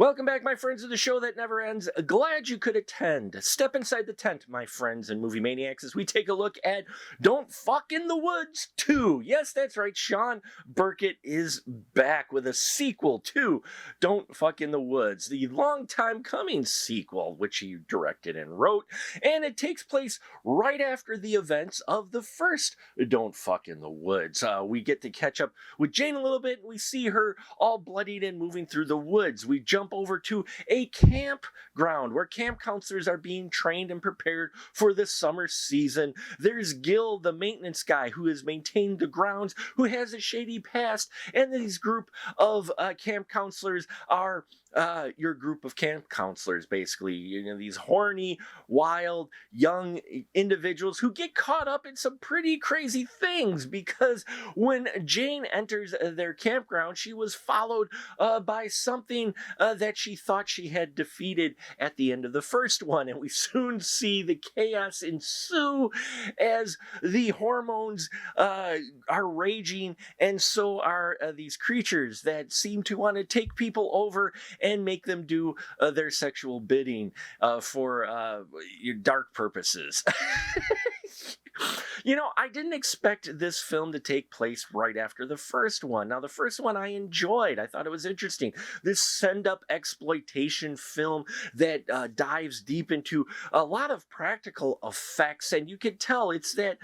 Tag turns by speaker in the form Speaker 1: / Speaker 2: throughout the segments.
Speaker 1: Welcome back, my friends, of the show that never ends. Glad you could attend. Step inside the tent, my friends and movie maniacs, as we take a look at Don't Fuck in the Woods 2. Yes, that's right. Shawn Burkett is back with a sequel to Don't Fuck in the Woods, the long time coming sequel, which he directed and wrote. And it takes place right after the events of the first Don't Fuck in the Woods. We get to catch up with Jane a little bit, and we see her all bloodied and moving through the woods. We jump over to a campground where camp counselors are being trained and prepared for the summer season. There's Gil, the maintenance guy who has maintained the grounds, who has a shady past, and these group of camp counselors are your group of camp counselors, basically. You know, these horny, wild, young individuals who get caught up in some pretty crazy things, because when Jane enters their campground, she was followed by something that she thought she had defeated at the end of the first one, and we soon see the chaos ensue as the hormones are raging, and so are these creatures that seem to want to take people over and make them do their sexual bidding for your dark purposes. You know, I didn't expect this film to take place right after the first one. Now, the first one I enjoyed. I thought it was interesting. This send-up exploitation film that dives deep into a lot of practical effects, and you can tell it's that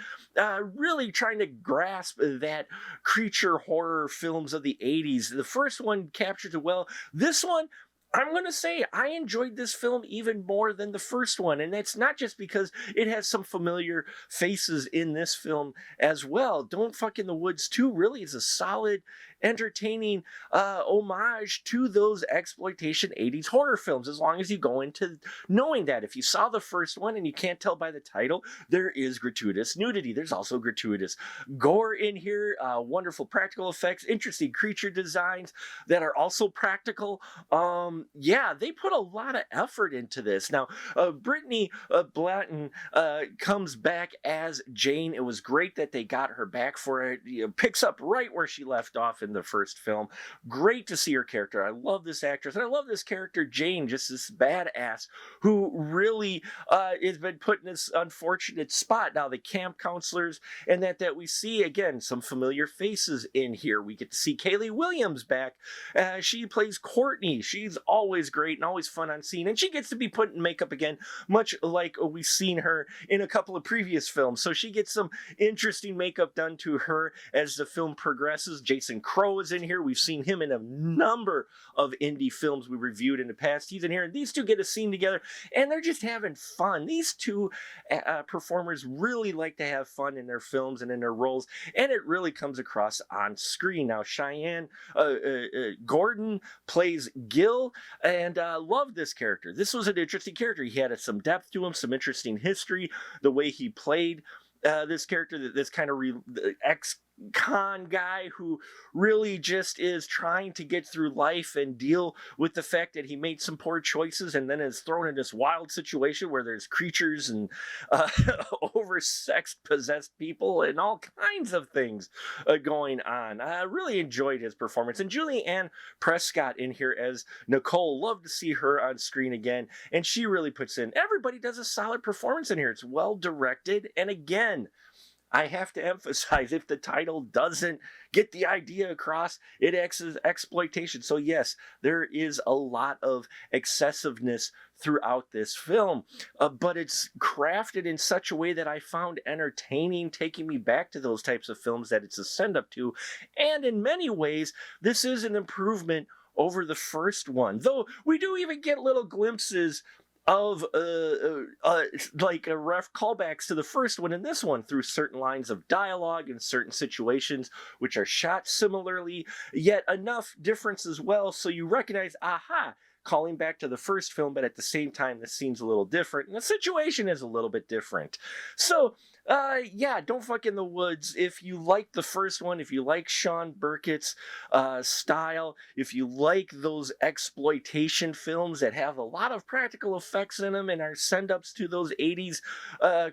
Speaker 1: really trying to grasp that creature horror films of the 80s. The first one captured it well. This one, I'm going to say I enjoyed this film even more than the first one, and that's not just because it has some familiar faces in this film as well. Don't Fuck in the Woods 2 really is a solid, entertaining homage to those exploitation 80s horror films, as long as you go into knowing that. If you saw the first one and you can't tell by the title, there is gratuitous nudity. There's also gratuitous gore in here, wonderful practical effects, interesting creature designs that are also practical. Yeah, they put a lot of effort into this. Now, Brittany Blanton comes back as Jane. It was great that they got her back for it. You know, picks up right where she left off in the first film. Great to see her character. I love this actress, and I love this character, Jane, just this badass who really has been put in this unfortunate spot. Now, the camp counselors, and that we see, again, some familiar faces in here. We get to see Kaylee Williams back. She plays Courtney. She's always great and always fun on scene, and she gets to be put in makeup again, much like we've seen her in a couple of previous films. So she gets some interesting makeup done to her as the film progresses. Jason Crow is in here. We've seen him in a number of indie films we reviewed in the past. He's in here, and these two get a scene together, and they're just having fun. These two performers really like to have fun in their films and in their roles, and it really comes across on screen. Now, Cheyenne Gordon plays Gil, and love this character. This was an interesting character. He had some depth to him, some interesting history, the way he played this character, this kind of ex-con guy who really just is trying to get through life and deal with the fact that he made some poor choices, and then is thrown in this wild situation where there's creatures and oversexed, possessed people and all kinds of things going on. I really enjoyed his performance. And Julie Ann Prescott in here as Nicole. Love to see her on screen again, and she really puts in. Everybody does a solid performance in here. It's well directed, and again, I have to emphasize, if the title doesn't get the idea across, it is exploitation. So yes, there is a lot of excessiveness throughout this film, but it's crafted in such a way that I found entertaining, taking me back to those types of films that it's a send-up to. And in many ways, this is an improvement over the first one, though we do even get little glimpses of like ref callbacks to the first one in this one through certain lines of dialogue and certain situations which are shot similarly, yet enough difference as well so you recognize, aha, calling back to the first film, but at the same time the scene's a little different and the situation is a little bit different. So yeah, Don't Fuck in the Woods. If you like the first one, if you like Shawn Burkett's style, if you like those exploitation films that have a lot of practical effects in them and are send-ups to those 80s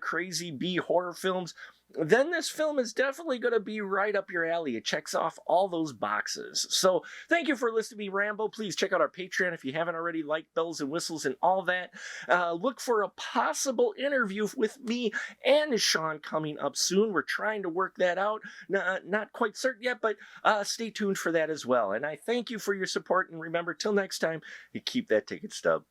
Speaker 1: crazy B horror films, then this film is definitely going to be right up your alley. It checks off all those boxes. So thank you for listening to me ramble. Please check out our Patreon if you haven't already, like bells and whistles and all that. Look for a possible interview with me and Shawn coming up soon. We're trying to work that out. Not quite certain yet, but stay tuned for that as well. And I thank you for your support. And remember, till next time, you keep that ticket stub.